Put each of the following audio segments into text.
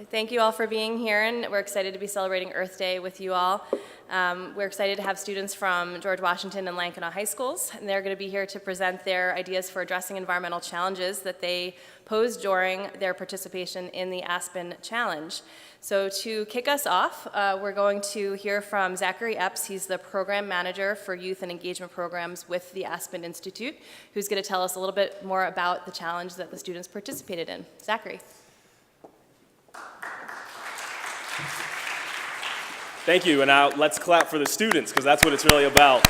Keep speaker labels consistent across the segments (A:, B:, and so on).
A: Thank you all for being here, and we're excited to be celebrating Earth Day with you all. We're excited to have students from George Washington and Lankenau high schools, and they're going to be here to present their ideas for addressing environmental challenges that they posed during their participation in the Aspen Challenge. So to kick us off, we're going to hear from Zachary Epps. He's the program manager for youth and engagement programs with the Aspen Institute, who's going to tell us a little bit more about the challenge that the students participated in. Zachary.
B: Thank you, and now let's clap for the students, because that's what it's really about.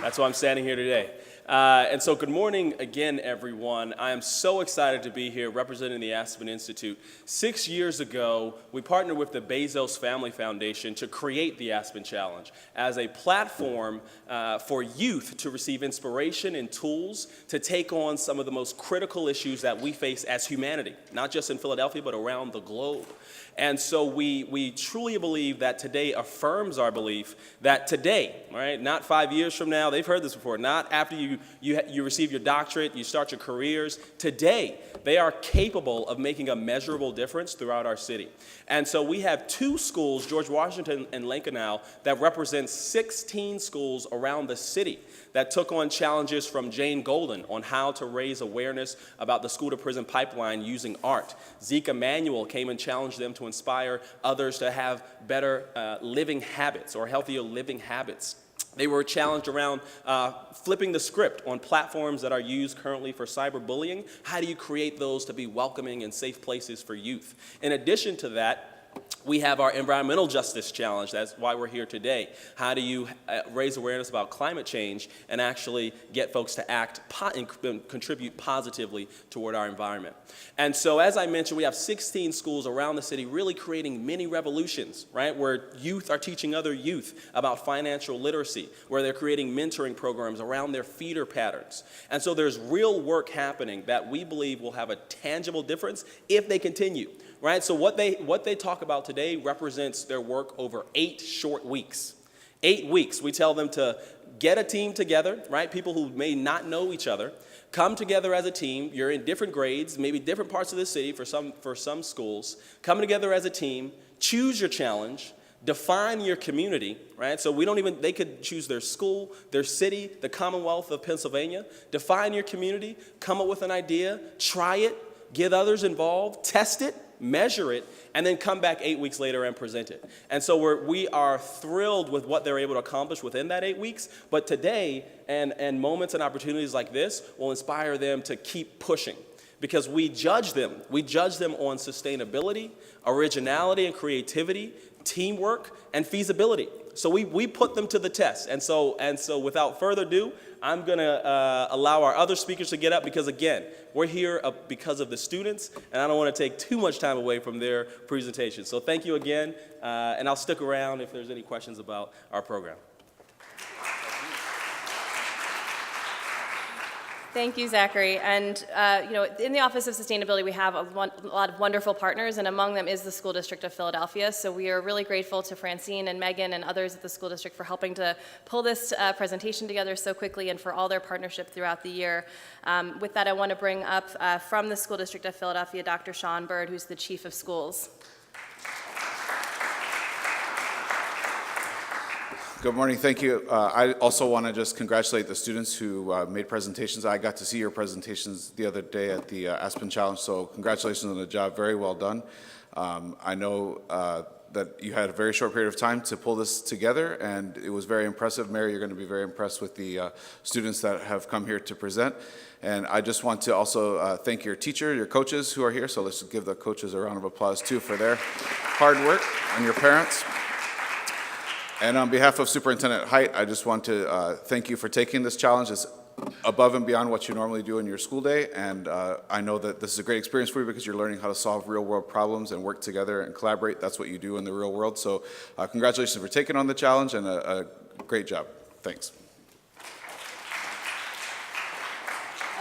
B: That's why I'm standing here today. And so good morning again, everyone. I am so excited to be here representing the Aspen Institute. 6 years ago, we partnered with the Bezos Family Foundation to create the Aspen Challenge as a platform for youth to receive inspiration and tools to take on some of the most critical issues that we face as humanity, not just in Philadelphia, but around the globe. And so we truly believe that today affirms our belief that today, right, not 5 years from now, they've heard this before, not after you receive your doctorate, you start your careers, today they are capable of making a measurable difference throughout our city. And so we have 2 schools, George Washington and Lankenau, that represent 16 schools around the city that took on challenges from Jane Golden on how to raise awareness about the school-to-prison pipeline using art. Zeke Emanuel came and challenged them to inspire others to have better living habits or healthier living habits. They were challenged around flipping the script on platforms that are used currently for cyberbullying. How do you create those to be welcoming and safe places for youth? In addition to that, we have our environmental justice challenge. That's why we're here today. How do you raise awareness about climate change and actually get folks to act and contribute positively toward our environment? And so, as I mentioned, we have 16 schools around the city really creating mini revolutions, right? Where youth are teaching other youth about financial literacy, where they're creating mentoring programs around their feeder patterns. And so there's real work happening that we believe will have a tangible difference if they continue. Right, so what they talk about today represents their work over 8 short weeks. 8 weeks. We tell them to get a team together, right? People who may not know each other, come together as a team. You're in different grades, maybe different parts of the city for some schools. Come together as a team, choose your challenge, define your community, right? So they could choose their school, their city, the Commonwealth of Pennsylvania. Define your community, come up with an idea, try it, get others involved, test it, measure it, and then come back 8 weeks later and present it. And so we are thrilled with what they're able to accomplish within that 8 weeks, but today, and moments and opportunities like this will inspire them to keep pushing, because we judge them. We judge them on sustainability, originality and creativity, teamwork, and feasibility. So we put them to the test. And so without further ado, I'm going to allow our other speakers to get up, because, again, we're here because of the students, and I don't want to take too much time away from their presentation. So thank you again, and I'll stick around if there's any questions about our program.
A: Thank you, Zachary. And in the Office of Sustainability, we have a lot of wonderful partners, and among them is the School District of Philadelphia. So we are really grateful to Francine and Megan and others at the school district for helping to pull this presentation together so quickly, and for all their partnership throughout the year. With that, I want to bring up from the School District of Philadelphia, Dr. Sean Bird, who's the Chief of Schools.
C: Good morning, thank you. I also want to just congratulate the students who made presentations. I got to see your presentations the other day at the Aspen Challenge, so congratulations on the job, very well done. I know that you had a very short period of time to pull this together, and it was very impressive. Mary, you're going to be very impressed with the students that have come here to present. And I just want to also thank your teacher, your coaches who are here, so let's give the coaches a round of applause too for their hard work, and your parents. And on behalf of Superintendent Height, I just want to thank you for taking this challenge. It's above and beyond what you normally do in your school day, and I know that this is a great experience for you because you're learning how to solve real-world problems and work together and collaborate. That's what you do in the real world. So congratulations for taking on the challenge, and a great job. Thanks.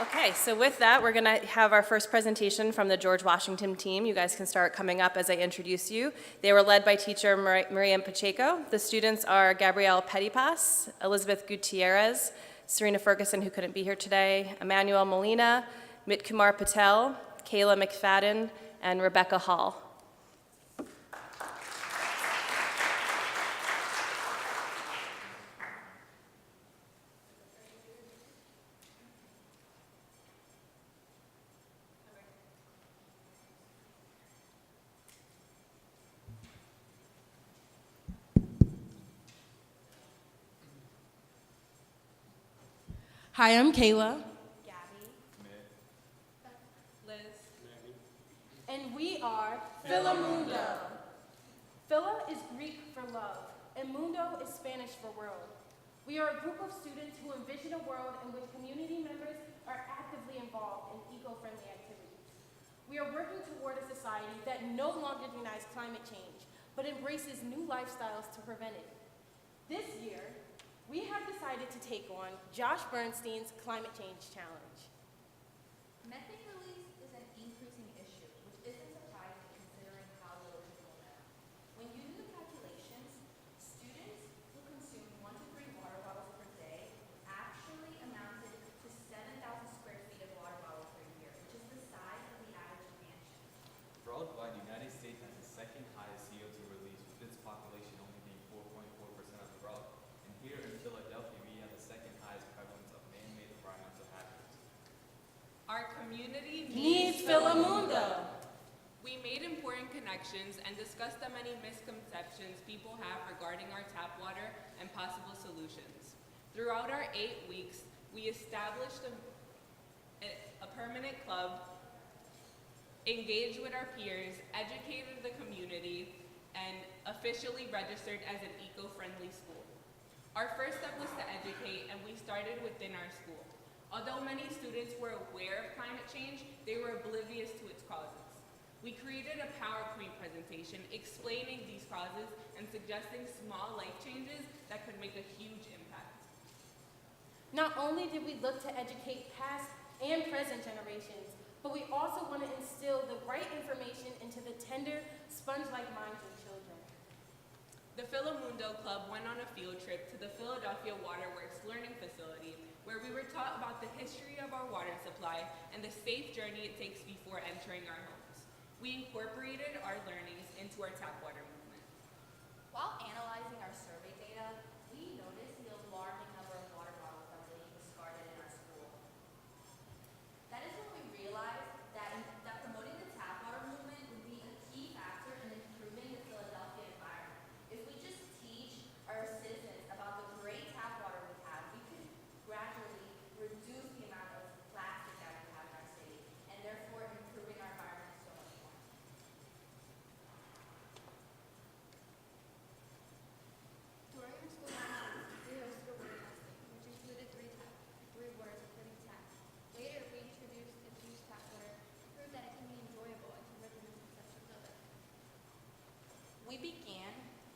A: Okay, so with that, we're going to have our first presentation from the George Washington team. You guys can start coming up as I introduce you. They were led by teacher Maria Pacheco. The students are Gabrielle Pettipas, Elizabeth Gutierrez, Serena Ferguson, who couldn't be here today, Emmanuel Molina, Mitkumar Patel, Kayla McFadden, and Rebecca Hall.
D: Hi, I'm Kayla.
A: Gabby.
D: Liz. And we are Mundo. Phila is Greek for love, and Mundo is Spanish for world. We are a group of students who envision a world in which community members are actively involved in eco-friendly activities. We are working toward a society that no longer denies climate change, but embraces new lifestyles to prevent it. This year, we have decided to take on Josh Bernstein's Climate Change Challenge.
E: Methane release is an increasing issue, which isn't surprising considering how little people know. When you do the calculations, students who consume 1 to 3 water bottles per day actually amounted to 7,000 square feet of water bottles per year, which is the size of the average mansion.
F: Worldwide, the United States has the second highest CO2 release, with its population only being 4.4% of the world. And here in Philadelphia, we have the second highest prevalence of man-made environmental hazards.
G: Our community
D: Needs Mundo.
G: We made important connections and discussed the many misconceptions people have regarding our tap water and possible solutions. Throughout our 8 weeks, we established a permanent club, engaged with our peers, educated the community, and officially registered as an eco-friendly school. Our first step was to educate, and we started within our school. Although many students were aware of climate change, they were oblivious to its causes. We created a PowerPoint presentation explaining these causes and suggesting small life changes that could make a huge impact.
D: Not only did we look to educate past and present generations, but we also want to instill the right information into the tender, sponge-like minds of children.
G: The Mundo Club went on a field trip to the Philadelphia Waterworks Learning Facility, where we were taught about the history of our water supply and the safe journey it takes before entering our homes. We incorporated our learnings into our tap water movement.
E: While analyzing our survey data, we noticed the alarming number of water bottles that were being discarded in our school. That is when we realized that promoting the tap water movement would be a key factor in improving the Philadelphia environment. If we just teach our citizens about the great tap water we have, we could gradually reduce the amount of plastic that we have in our city, and therefore improving our environment so much more.
H: During our school activities, we hosted a word testing, which included 3 words according to tap. Later, we introduced infused tap water to prove that it can be enjoyable and to rid the misconceptions of it.
E: We began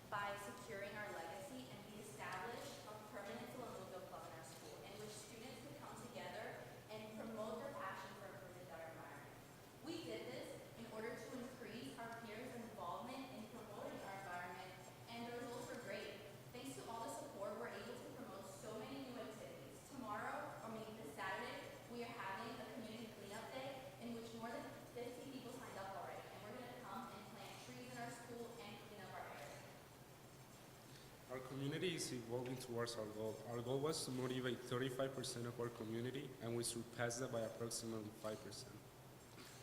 E: by securing our legacy, and we established a permanent Mundo club in our school in which students could come together and promote their passion for improving our environment. We did this in order to increase our peers' involvement in promoting our environment, and the results were great. Thanks to all the support, we're able to promote so many new activities. Tomorrow, or maybe this Saturday, we are having a community cleanup day in which more than 50 people signed up already, and we're going to come and plant trees in our school and clean up our area.
I: Our community is evolving towards our goal. Our goal was to motivate 35% of our community, and we surpassed that by approximately 5%.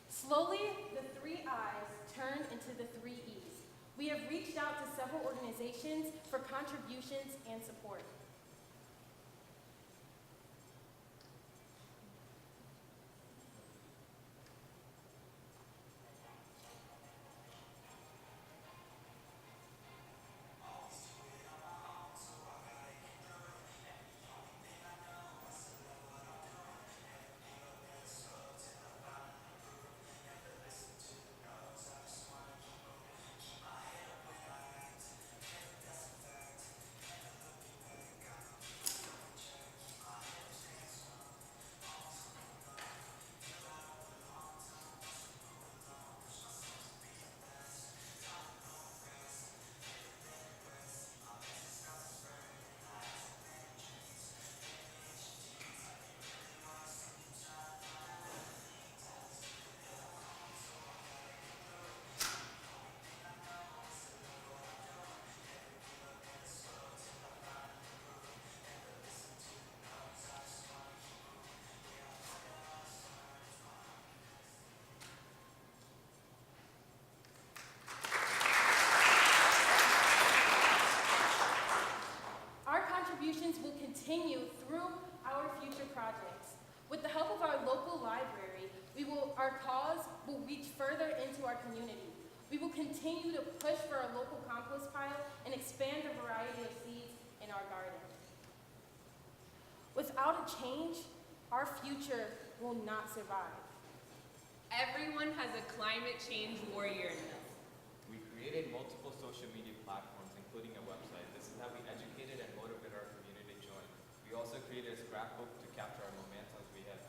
D: Slowly, the 3 I's turned into the 3 E's. We have reached out to several organizations for contributions and support. cause will reach further into our community. We will continue to push for a local compost pile and expand the variety of seeds in our garden. Without a change, our future will not survive.
G: Everyone has a climate change warrior in them.
F: We created multiple social media platforms, including a website. This is how we educated and motivated our community to join. We also created a scrapbook to capture our momentums we have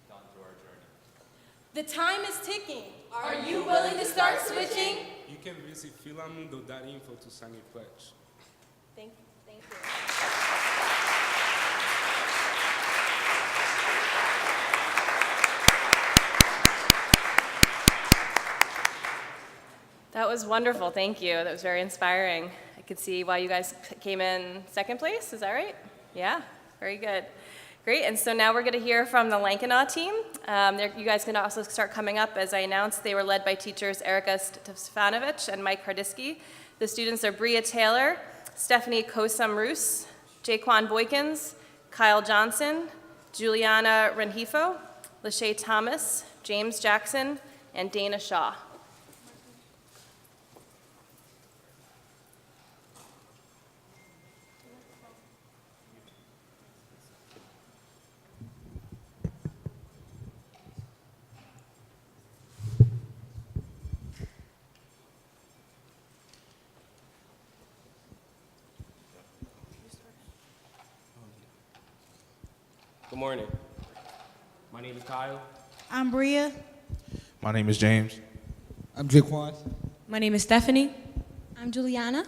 F: done through our journey.
D: The time is ticking. Are you willing to start switching?
I: You can visit filamundo.info to sign your pledge.
D: Thank you.
A: That was wonderful, thank you. That was very inspiring. I could see why you guys came in second place, is that right? Yeah, very good. Great, and so now we're gonna hear from the Lankenau team. You guys can also start coming up. As I announced, they were led by teachers Erica Stefanovic and Mike Hardisky. The students are Bria Taylor, Stephanie Kosam-Roos, Jaquan Boykins, Kyle Johnson, Juliana Renhifo, Lachey Thomas, James Jackson, and Dana Shaw.
J: Good morning. My name is Kyle.
K: I'm Bria.
L: My name is James.
M: I'm Jaquan.
N: My name is Stephanie.
K: I'm Juliana.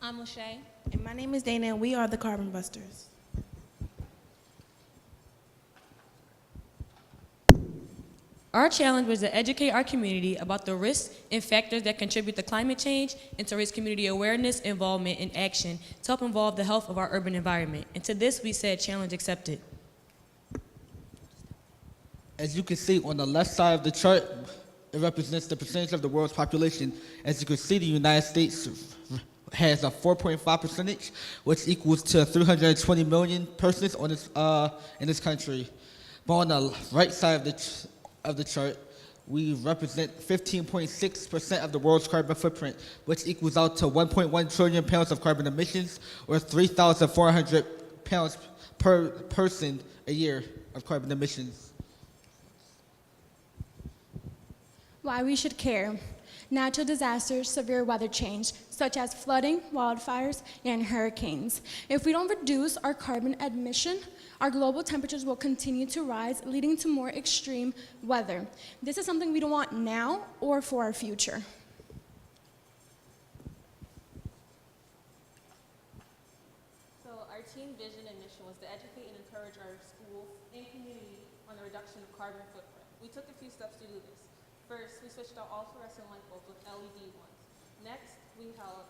N: I'm Lachey.
K: And my name is Dana, and we are the Carbon Busters.
N: Our challenge was to educate our community about the risks and factors that contribute to climate change and to raise community awareness, involvement, and action to help involve the health of our urban environment. And to this, we said, challenge accepted.
M: As you can see on the left side of the chart, it represents the percentage of the world's population. As you can see, the United States has a 4.5 percentage, which equals to 320 million persons on this, in this country. But on the right side of the chart, we represent 15.6% of the world's carbon footprint, which equals out to 1.1 trillion pounds of carbon emissions, or 3,400 pounds per person a year of carbon emissions.
O: Why we should care. Natural disasters, severe weather change, such as flooding, wildfires, and hurricanes. If we don't reduce our carbon emission, our global temperatures will continue to rise, leading to more extreme weather. This is something we don't want now or for our future.
P: So our team vision and mission was to educate and encourage our schools and community on the reduction of carbon footprint. We took a few steps to do this. First, we switched out all fluorescent light bulbs with LED ones. Next, we planted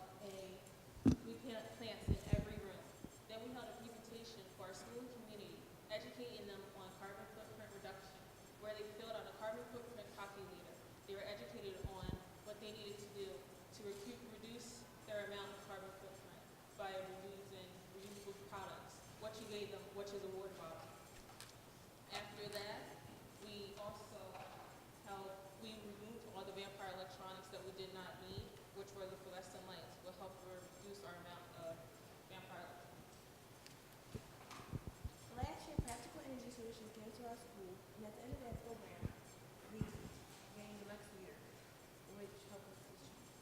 P: plants in every room. Then we held a presentation for our school and community, educating them on carbon footprint reduction, where they filled out a carbon footprint calculator. They were educated on what they needed to do to reduce their amount of carbon footprint by using reusable products, what you gave them, which is a water bottle. After that, we removed all the vampire electronics that we did not need, which were the fluorescent lights, will help reduce our amount of vampire electronics.
K: Last year, Practical Energy Solutions came to our school, and at the end of that program, we gained the next year, which helped us this change.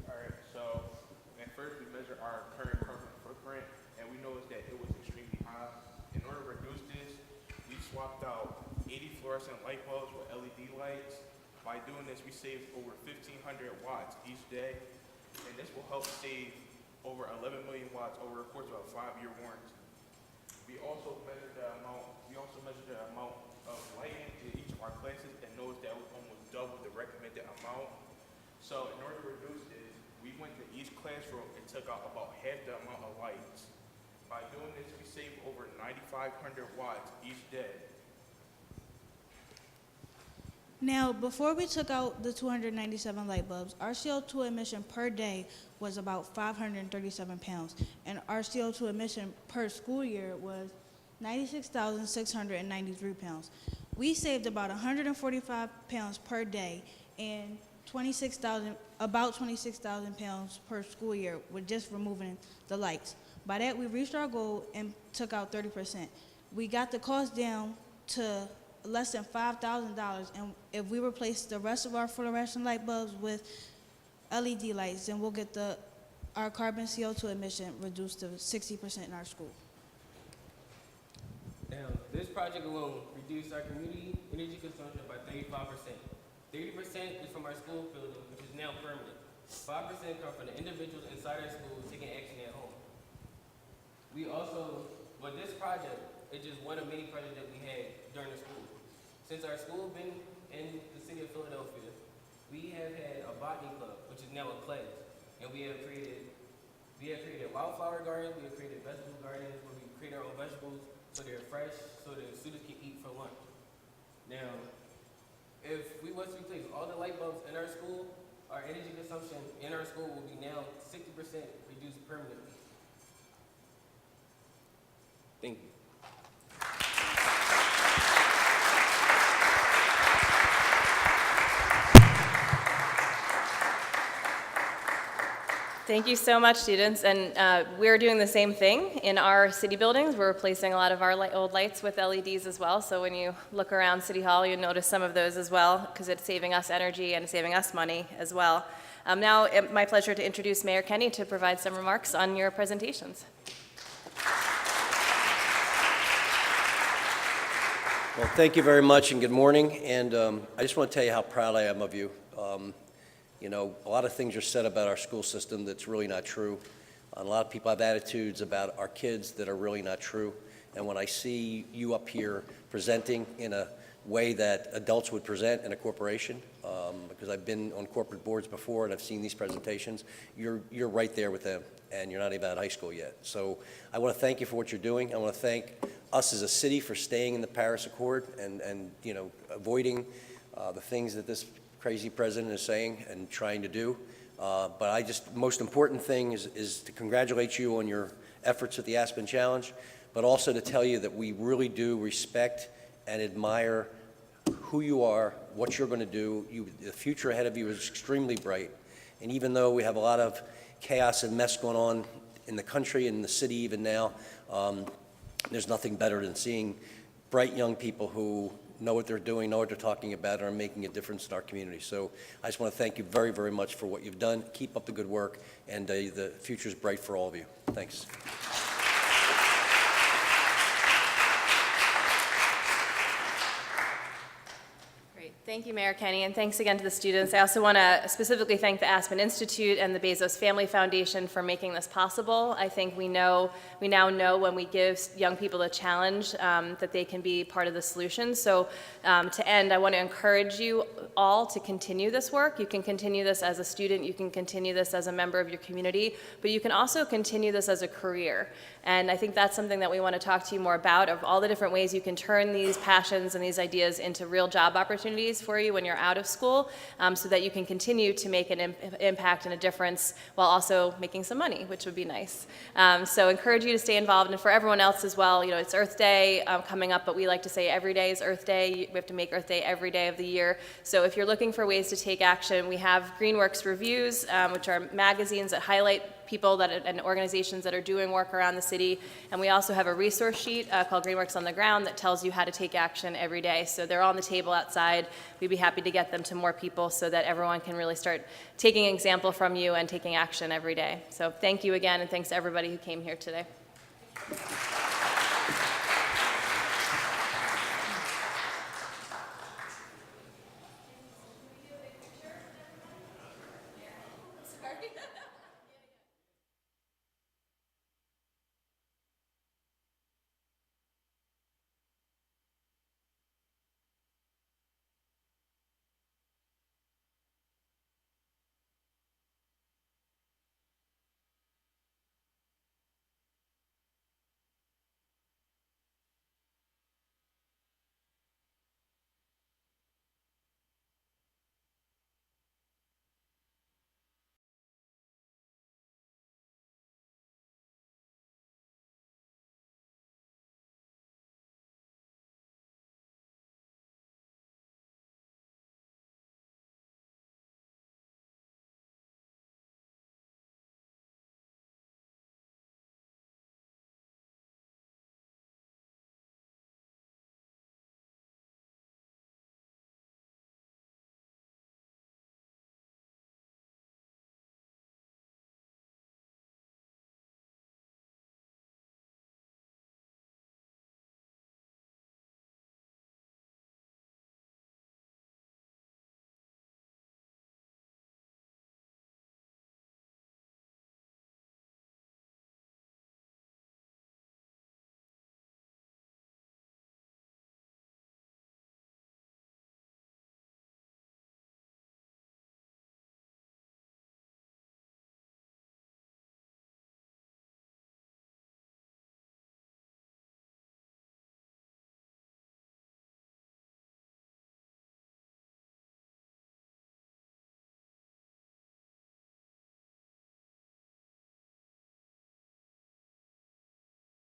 L: All right, so at first we measured our current carbon footprint, and we noticed that it was extremely high. In order to reduce this, we swapped out 80 fluorescent light bulbs with LED lights. By doing this, we saved over 1,500 watts each day, and this will help save over 11 million watts over the course of a 5-year warranty. We also measured the amount of lighting in each of our classes and noticed that it was almost double the recommended amount. So in order to reduce this, we went to each classroom and took out about half the amount of lights. By doing this, we saved over 9,500 watts each day.
K: Now, before we took out the 297 light bulbs, our CO2 emission per day was about 537 pounds, and our CO2 emission per school year was 96,693 pounds. We saved about 145 pounds per day and about 26,000 pounds per school year with just removing the lights. By that, we reached our goal and took out 30%. We got the cost down to less than $5,000, and if we replace the rest of our fluorescent light bulbs with LED lights, then we'll get our carbon CO2 emission reduced to 60% in our school.
J: Now, this project alone reduced our community energy consumption by 35%. 30% is from our school building, which is now permanent. 5% come from the individuals inside our school taking action at home. We also, this project is just one of many projects that we had during the school. Since our school been in the city of Philadelphia, we have had a botany club, which is now a class, and we have created wildflower gardens, we have created vegetable gardens, where we create our own vegetables so they're fresh, so the students can eat for lunch. Now, if we was to replace all the light bulbs in our school, our energy consumption in our school will be now 60% reduced permanently. Thank you.
A: Thank you so much, students. And we're doing the same thing in our city buildings. We're replacing a lot of our old lights with LEDs as well. So when you look around City Hall, you'll notice some of those as well, because it's saving us energy and saving us money as well. Now, it's my pleasure to introduce Mayor Kenny to provide some remarks on your presentations.
Q: Well, thank you very much and good morning. And I just want to tell you how proud I am of you. You know, a lot of things are said about our school system that's really not true. A lot of people have attitudes about our kids that are really not true. And when I see you up here presenting in a way that adults would present in a corporation, because I've been on corporate boards before and I've seen these presentations, you're right there with them, and you're not even out of high school yet. So I want to thank you for what you're doing. I want to thank us as a city for staying in the Paris Accord and you know, avoiding the things that this crazy president is saying and trying to do. But most important thing is to congratulate you on your efforts at the Aspen Challenge, but also to tell you that we really do respect and admire who you are, what you're going to do. The future ahead of you is extremely bright. And even though we have a lot of chaos and mess going on in the country and in the city even now, there's nothing better than seeing bright young people who know what they're doing, know what they're talking about, and are making a difference in our community. So I just want to thank you very, very much for what you've done. Keep up the good work, and the future is bright for all of you. Thanks.
A: Thank you, Mayor Kenny, and thanks again to the students. I also want to specifically thank the Aspen Institute and the Bezos Family Foundation for making this possible. I think we now know when we give young people a challenge that they can be part of the solution. So to end, I want to encourage you all to continue this work. You can continue this as a student, you can continue this as a member of your community, but you can also continue this as a career. And I think that's something that we want to talk to you more about, of all the different ways you can turn these passions and these ideas into real job opportunities for you when you're out of school, so that you can continue to make an impact and a difference while also making some money, which would be nice. So encourage you to stay involved, and for everyone else as well, you know, it's Earth Day coming up, but we like to say every day is Earth Day. We have to make Earth Day every day of the year. So if you're looking for ways to take action, we have Greenworks Reviews, which are magazines that highlight people and organizations that are doing work around the city. And we also have a resource sheet called Greenworks on the Ground that tells you how to take action every day. So they're on the table outside. We'd be happy to get them to more people so that everyone can really start taking an example from you and taking action every day. So thank you again, and thanks to everybody who came here today.